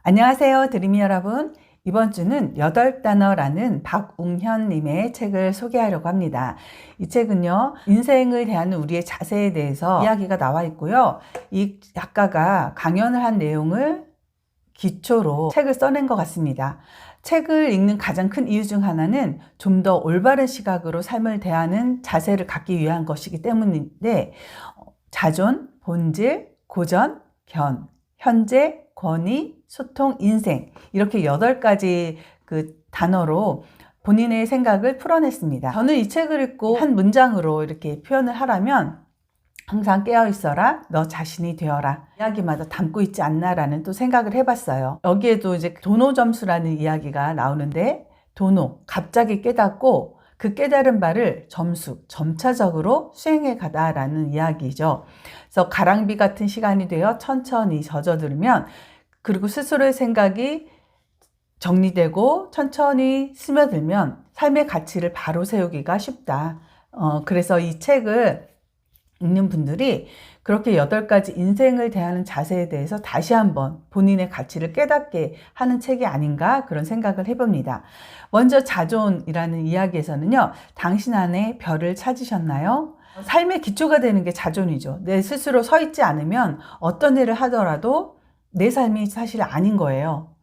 안녕하세요, 드림이 여러분. 이번 주는 8단어라는 박웅현님의 책을 소개하려고 합니다. 이 책은요, 인생을 대하는 우리의 자세에 대해서 이야기가 나와 있고요. 이 작가가 강연을 한 내용을 기초로 책을 써낸 것 같습니다. 책을 읽는 가장 큰 이유 중 하나는 좀 더 올바른 시각으로 삶을 대하는 자세를 갖기 위한 것이기 때문인데, 자존, 본질, 고전, 견, 현재, 권위, 소통, 인생, 이렇게 8가지 그 단어로 본인의 생각을 풀어냈습니다. 저는 이 책을 읽고 한 문장으로 이렇게 표현을 하라면, 항상 깨어있어라, 너 자신이 되어라, 이야기마다 담고 있지 않나라는 또 생각을 해봤어요. 여기에도 이제 도노점수라는 이야기가 나오는데, 도노, 갑자기 깨닫고 그 깨달은 바를 점차적으로 수행해 가다라는 이야기죠. 그래서 가랑비 같은 시간이 되어 천천히 젖어들면, 그리고 스스로의 생각이 정리되고 천천히 스며들면 삶의 가치를 바로 세우기가 쉽다. 그래서 이 책을 읽는 분들이 그렇게 8가지 인생을 대하는 자세에 대해서 다시 한번 본인의 가치를 깨닫게 하는 책이 아닌가, 그런 생각을 해봅니다. 먼저 자존이라는 이야기에서는요, 당신 안에 별을 찾으셨나요? 삶의 기초가 되는 게 자존이죠. 내 스스로 서 있지 않으면 어떤 일을 하더라도 내 삶이 사실 아닌 거예요.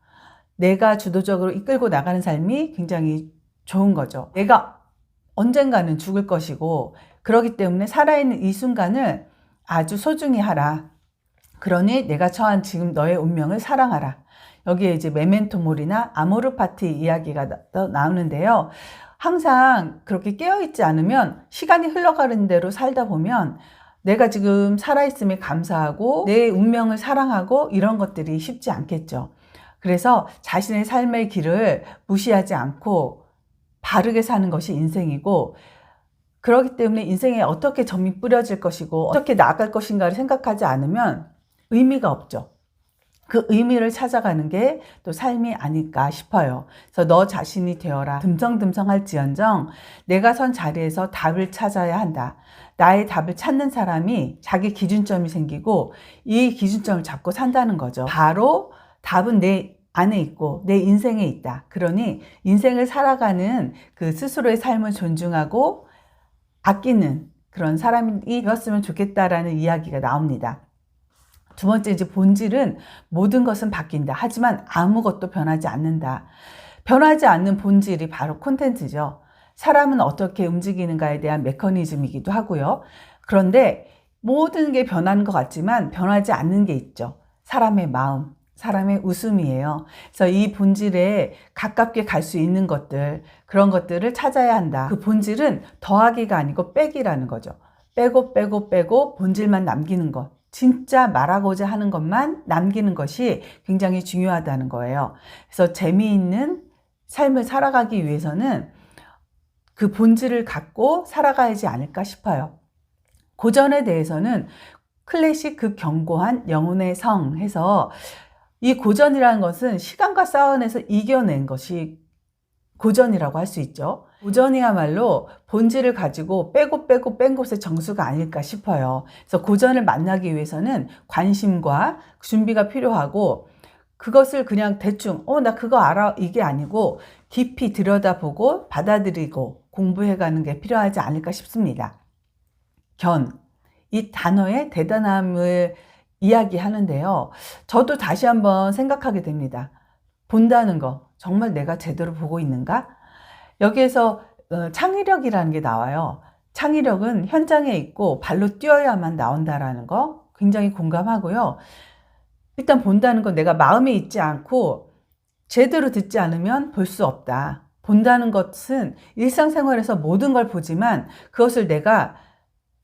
내가 주도적으로 이끌고 나가는 삶이 굉장히 좋은 거죠. 내가 언젠가는 죽을 것이고, 그렇기 때문에 살아있는 이 순간을 아주 소중히 하라. 그러니 내가 처한 지금 너의 운명을 사랑하라. 여기에 이제 메멘토 모리나 아모르 파티 이야기가 나오는데요. 항상 그렇게 깨어있지 않으면, 시간이 흘러가는 대로 살다 보면 내가 지금 살아있음에 감사하고 내 운명을 사랑하고 이런 것들이 쉽지 않겠죠. 그래서 자신의 삶의 길을 무시하지 않고 바르게 사는 것이 인생이고, 그렇기 때문에 인생에 어떻게 점이 뿌려질 것이고 어떻게 나아갈 것인가를 생각하지 않으면 의미가 없죠. 그 의미를 찾아가는 게 또 삶이 아닐까 싶어요. 그래서 너 자신이 되어라. 듬성듬성할지언정 내가 선 자리에서 답을 찾아야 한다. 나의 답을 찾는 사람이 자기 기준점이 생기고 이 기준점을 잡고 산다는 거죠. 바로 답은 내 안에 있고 내 인생에 있다. 그러니 인생을 살아가는 그 스스로의 삶을 존중하고 아끼는 그런 사람이 되었으면 좋겠다라는 이야기가 나옵니다. 두 번째, 이제 본질은 모든 것은 바뀐다. 하지만 아무것도 변하지 않는다. 변하지 않는 본질이 바로 콘텐츠죠. 사람은 어떻게 움직이는가에 대한 메커니즘이기도 하고요. 그런데 모든 게 변하는 것 같지만 변하지 않는 게 있죠. 사람의 마음, 사람의 웃음이에요. 그래서 이 본질에 가깝게 갈 수 있는 것들, 그런 것들을 찾아야 한다. 그 본질은 더하기가 아니고 빼기라는 거죠. 빼고 본질만 남기는 것. 진짜 말하고자 하는 것만 남기는 것이 굉장히 중요하다는 거예요. 그래서 재미있는 삶을 살아가기 위해서는 그 본질을 갖고 살아가야지 않을까 싶어요. 고전에 대해서는 클래식 극경고한 영혼의 성 해서, 이 고전이라는 것은 시간과 싸워내서 이겨낸 것이 고전이라고 할 수 있죠. 고전이야말로 본질을 가지고 빼고 뺀 곳의 정수가 아닐까 싶어요. 그래서 고전을 만나기 위해서는 관심과 준비가 필요하고, 그것을 그냥 대충 나 그거 알아, 이게 아니고 깊이 들여다보고 받아들이고 공부해가는 게 필요하지 않을까 싶습니다. 견, 이 단어의 대단함을 이야기하는데요. 저도 다시 한번 생각하게 됩니다. 본다는 거, 정말 내가 제대로 보고 있는가? 여기에서 창의력이라는 게 나와요. 창의력은 현장에 있고 발로 뛰어야만 나온다라는 거 굉장히 공감하고요. 일단 본다는 건 내가 마음에 있지 않고 제대로 듣지 않으면 볼 수 없다. 본다는 것은 일상생활에서 모든 걸 보지만 그것을 내가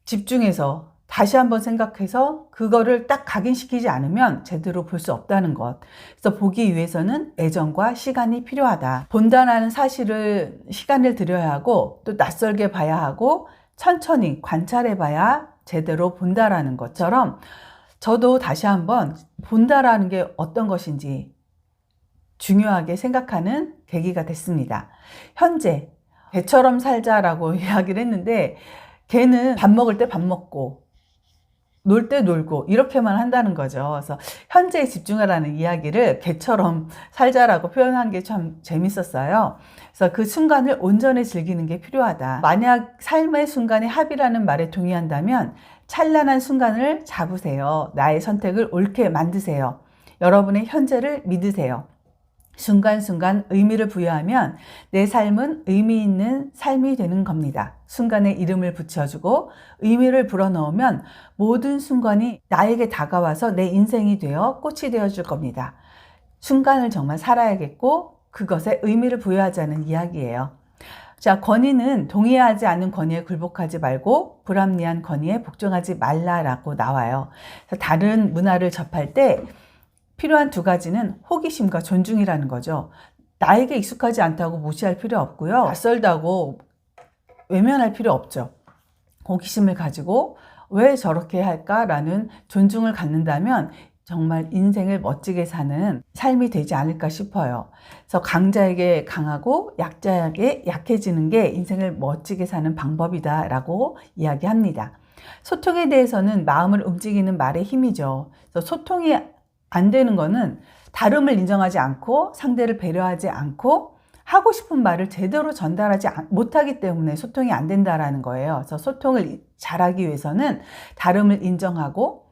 집중해서 다시 한번 생각해서 그거를 딱 각인시키지 않으면 제대로 볼 수 없다는 것. 그래서 보기 위해서는 애정과 시간이 필요하다. 본다는 사실을 시간을 들여야 하고, 또 낯설게 봐야 하고, 천천히 관찰해 봐야 제대로 본다라는 것처럼, 저도 다시 한번 본다라는 게 어떤 것인지 중요하게 생각하는 계기가 됐습니다. 현재, 개처럼 살자라고 이야기를 했는데, 개는 밥 먹을 때 밥 먹고, 놀 때 놀고 이렇게만 한다는 거죠. 그래서 현재에 집중하라는 이야기를 개처럼 살자라고 표현한 게 참 재밌었어요. 그래서 그 순간을 온전히 즐기는 게 필요하다. 만약 삶의 순간이 합이라는 말에 동의한다면 찬란한 순간을 잡으세요. 나의 선택을 옳게 만드세요. 여러분의 현재를 믿으세요. 순간순간 의미를 부여하면 내 삶은 의미 있는 삶이 되는 겁니다. 순간에 이름을 붙여주고 의미를 불어넣으면 모든 순간이 나에게 다가와서 내 인생이 되어 꽃이 되어줄 겁니다. 순간을 정말 살아야겠고 그것에 의미를 부여하자는 이야기예요. 자, 권위는 동의하지 않는 권위에 굴복하지 말고 불합리한 권위에 복종하지 말라라고 나와요. 다른 문화를 접할 때 필요한 두 가지는 호기심과 존중이라는 거죠. 나에게 익숙하지 않다고 무시할 필요 없고요. 낯설다고 외면할 필요 없죠. 호기심을 가지고 왜 저렇게 할까라는 존중을 갖는다면 정말 인생을 멋지게 사는 삶이 되지 않을까 싶어요. 그래서 강자에게 강하고 약자에게 약해지는 게 인생을 멋지게 사는 방법이다라고 이야기합니다. 소통에 대해서는 마음을 움직이는 말의 힘이죠. 그래서 소통이 안 되는 거는 다름을 인정하지 않고 상대를 배려하지 않고 하고 싶은 말을 제대로 전달하지 못하기 때문에 소통이 안 된다라는 거예요. 그래서 소통을 잘하기 위해서는 다름을 인정하고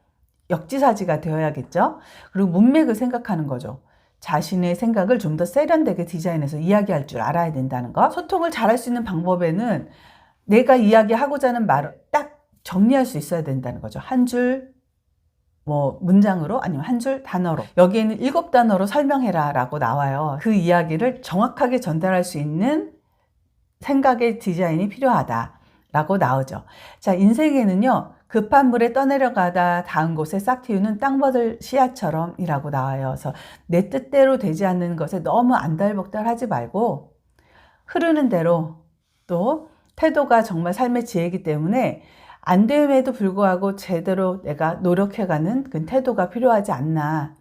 역지사지가 되어야겠죠. 그리고 문맥을 생각하는 거죠. 자신의 생각을 좀 더 세련되게 디자인해서 이야기할 줄 알아야 된다는 거. 소통을 잘할 수 있는 방법에는 내가 이야기하고자 하는 말을 딱 정리할 수 있어야 된다는 거죠. 한 줄 문장으로 아니면 한 줄 단어로 여기에는 7단어로 설명해라 라고 나와요. 그 이야기를 정확하게 전달할 수 있는 생각의 디자인이 필요하다 라고 나오죠. 자, 인생에는요 급한 물에 떠내려가다 닿은 곳에 싹 틔우는 땅버들 씨앗처럼 이라고 나와요. 그래서 내 뜻대로 되지 않는 것에 너무 안달복달 하지 말고 흐르는 대로, 또 태도가 정말 삶의 지혜이기 때문에 안 됨에도 불구하고 제대로 내가 노력해가는 그 태도가 필요하지 않나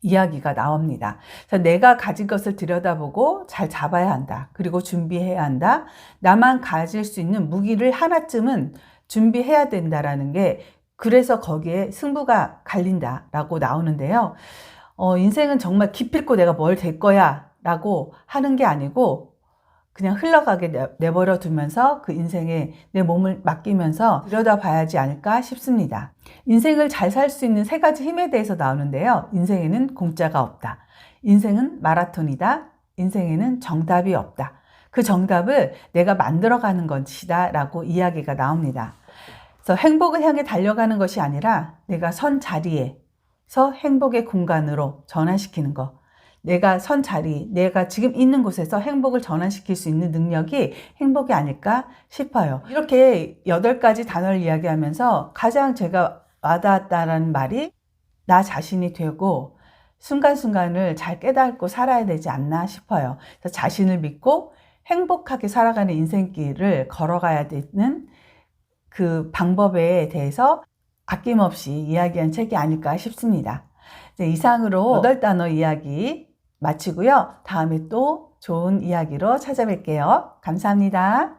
이야기가 나옵니다. 그래서 내가 가진 것을 들여다보고 잘 잡아야 한다. 그리고 준비해야 한다. 나만 가질 수 있는 무기를 하나쯤은 준비해야 된다라는 게, 그래서 거기에 승부가 갈린다라고 나오는데요. 인생은 정말 기필코 내가 뭘 될 거야 라고 하는 게 아니고 그냥 흘러가게 내버려 두면서 그 인생에 내 몸을 맡기면서 들여다봐야지 않을까 싶습니다. 인생을 잘 살 수 있는 3가지 힘에 대해서 나오는데요. 인생에는 공짜가 없다. 인생은 마라톤이다. 인생에는 정답이 없다. 그 정답을 내가 만들어가는 것이다 라고 이야기가 나옵니다. 그래서 행복을 향해 달려가는 것이 아니라 내가 선 자리에서 행복의 공간으로 전환시키는 것. 내가 선 자리, 내가 지금 있는 곳에서 행복을 전환시킬 수 있는 능력이 행복이 아닐까 싶어요. 이렇게 8가지 단어를 이야기하면서 가장 제가 와닿았다는 말이 나 자신이 되고 순간순간을 잘 깨닫고 살아야 되지 않나 싶어요. 그래서 자신을 믿고 행복하게 살아가는 인생길을 걸어가야 되는 그 방법에 대해서 아낌없이 이야기한 책이 아닐까 싶습니다. 이상으로 8단어 이야기 마치고요. 다음에 또 좋은 이야기로 찾아뵐게요. 감사합니다.